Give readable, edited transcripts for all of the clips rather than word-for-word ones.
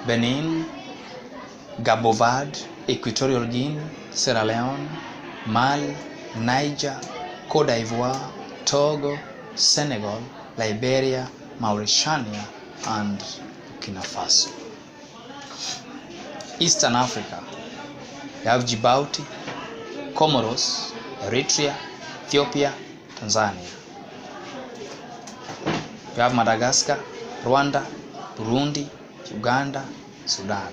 Benin, Cabo Verde, Equatorial Guinea, Sierra Leone, Mali, Niger, Cote d'Ivoire, Togo, Senegal, Liberia, Mauritania, and Burkina Faso. Eastern Africa, we have Djibouti, Comoros, Eritrea, Ethiopia, Tanzania. We have Madagascar, Rwanda, Burundi, Uganda, Sudan.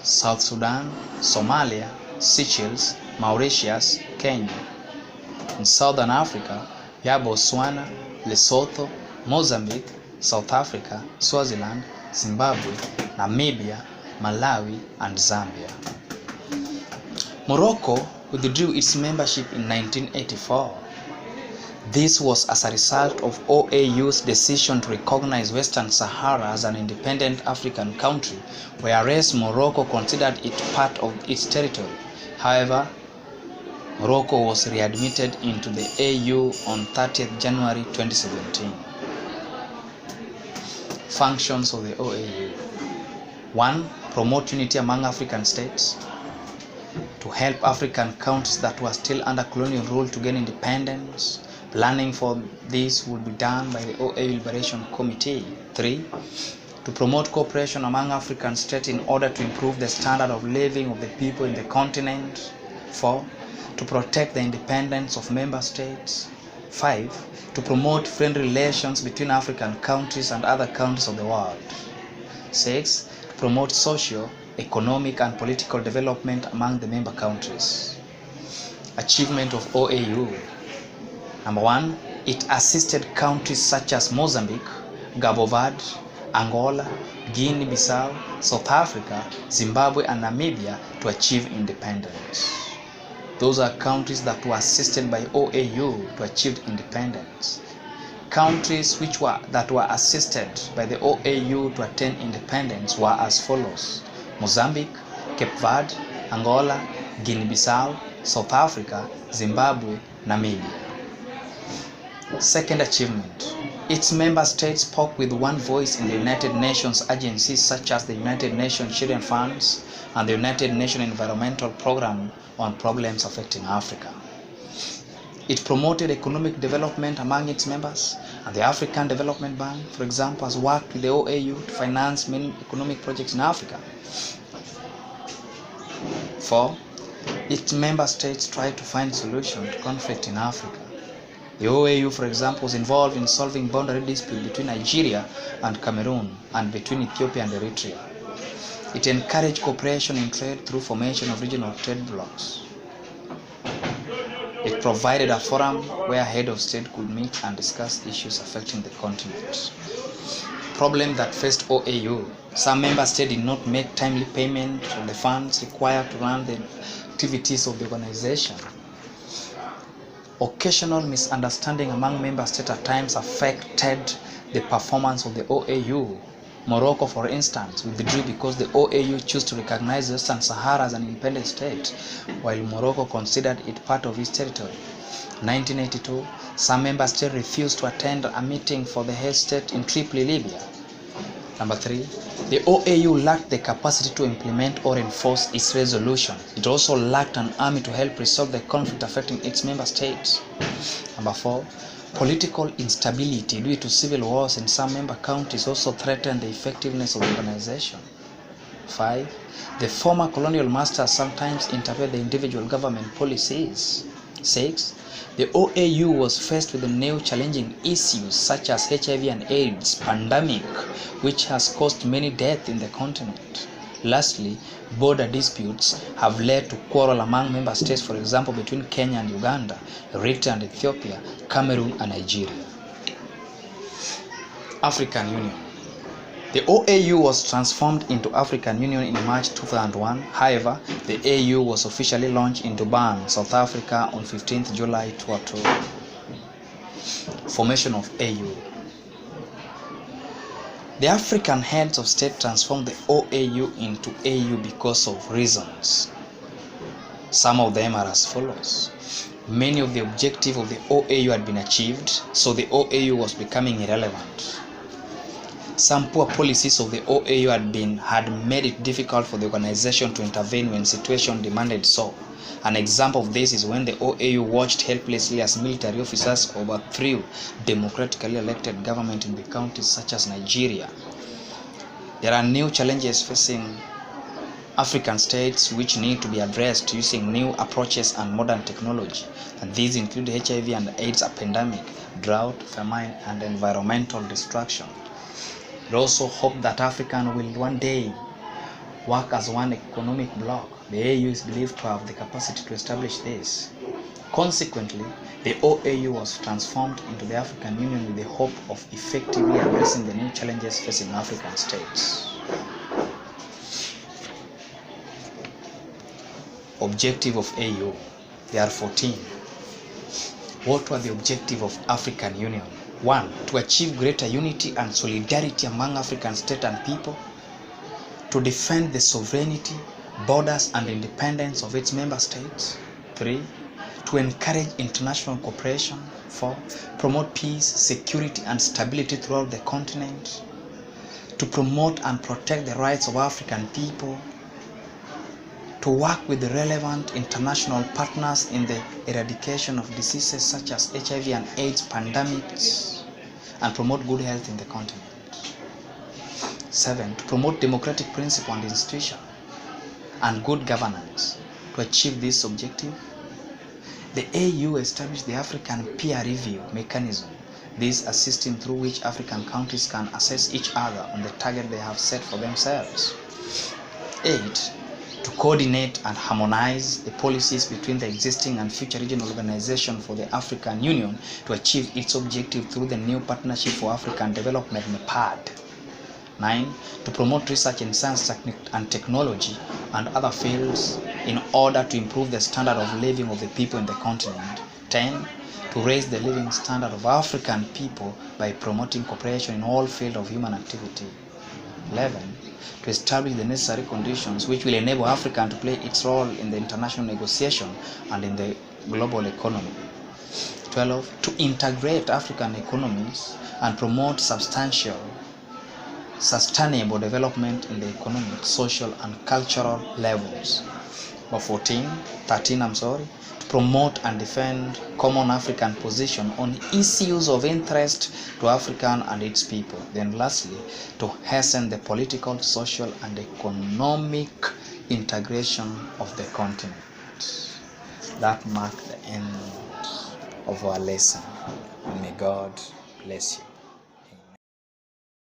South Sudan, Somalia, Seychelles, Mauritius, Kenya. In Southern Africa, we have Botswana, Lesotho, Mozambique, South Africa, Swaziland, Zimbabwe, Namibia, Malawi, and Zambia. Morocco withdrew its membership in 1984. This was as a result of OAU's decision to recognize Western Sahara as an independent African country, whereas Morocco considered it part of its territory. However, Morocco was readmitted into the AU on 30th January 2017. Functions of the OAU. 1. Promote unity among African states. To help African countries that were still under colonial rule to gain independence. Planning for this would be done by the OAU Liberation Committee. 3. To promote cooperation among African states in order to improve the standard of living of the people in the continent. 4. To protect the independence of member states. 5. To promote friendly relations between African countries and other countries of the world. 6. To promote social, economic, and political development among the member countries. Achievement of OAU. Number 1, it assisted countries such as Mozambique, Cabo Verde, Angola, Guinea-Bissau, South Africa, Zimbabwe, and Namibia to achieve independence. Those are countries that were assisted by OAU to achieve independence. Countries that were assisted by the OAU to attain independence were as follows: Mozambique, Cape Verde, Angola, Guinea-Bissau, South Africa, Zimbabwe, Namibia. Second achievement, its member states spoke with one voice in the United Nations agencies such as the United Nations Children Funds and the United Nations Environmental Programme on problems affecting Africa. It promoted economic development among its members, and the African Development Bank, for example, has worked with the OAU to finance many economic projects in Africa. 4. Its member states tried to find solutions to conflict in Africa. The OAU, for example, was involved in solving boundary disputes between Nigeria and Cameroon and between Ethiopia and Eritrea. It encouraged cooperation in trade through formation of regional trade blocs. It provided a forum where heads of state could meet and discuss issues affecting the continent. Problem that faced OAU. Some member states did not make timely payment of the funds required to run the activities of the organization. Occasional misunderstanding among member states at times affected the performance of the OAU. Morocco, for instance, withdrew because the OAU chose to recognize Western Sahara as an independent state, while Morocco considered it part of its territory. In 1982, some member states refused to attend a meeting for the head state in Tripoli, Libya. Number 3, the OAU lacked the capacity to implement or enforce its resolution. It also lacked an army to help resolve the conflict affecting its member states. Number 4, political instability due to civil wars in some member countries also threatened the effectiveness of the organization. 5, the former colonial masters sometimes interfered the individual government policies. 6, the OAU was faced with the new challenging issues such as HIV and AIDS pandemic, which has caused many deaths in the continent. Lastly, border disputes have led to quarrel among member states, for example, between Kenya and Uganda, Eritrea and Ethiopia, Cameroon and Nigeria. African Union. The OAU was transformed into African Union in March 2001. However, the AU was officially launched in Durban, South Africa on 15th July 2002. Formation of AU. The African heads of state transformed the OAU into AU because of reasons. Some of them are as follows. Many of the objectives of the OAU had been achieved, so the OAU was becoming irrelevant. Some poor policies of the OAU had made it difficult for the organization to intervene when situation demanded so. An example of this is when the OAU watched helplessly as military officers overthrew democratically elected government in the countries such as Nigeria. There are new challenges facing African states which need to be addressed using new approaches and modern technology, and these include HIV and AIDS epidemic, drought, famine, and environmental destruction. We also hope that Africa will one day work as one economic bloc. The AU is believed to have the capacity to establish this. Consequently, the OAU was transformed into the African Union with the hope of effectively addressing the new challenges facing African states. Objective of AU. There are 14. What were the objectives of African Union? 1. To achieve greater unity and solidarity among African states and people. To defend the sovereignty, borders, and independence of its member states. 3. To encourage international cooperation. 4. Promote peace, security, and stability throughout the continent. To promote and protect the rights of African people. To work with the relevant international partners in the eradication of diseases such as HIV and AIDS pandemics, and promote good health in the continent. 7. To promote democratic principle and institution and good governance. To achieve this objective, the AU established the African peer review mechanism, this a system through which African countries can assess each other on the target they have set for themselves. 8. To coordinate and harmonize the policies between the existing and future regional organization for the African Union to achieve its objective through the new Partnership for African Development (NEPAD). 9. To promote research in science and technology and other fields in order to improve the standard of living of the people in the continent. 10. To raise the living standard of African people by promoting cooperation in all fields of human activity. 11. To establish the necessary conditions which will enable Africa to play its role in the international negotiation and in the global economy. 12. To integrate African economies and promote sustainable development in the economic, social, and cultural levels. 13. To promote and defend common African position on issues of interest to Africa and its people. Then lastly, to hasten the political, social, and economic integration of the continent. That marked the end of our lesson. May God bless you.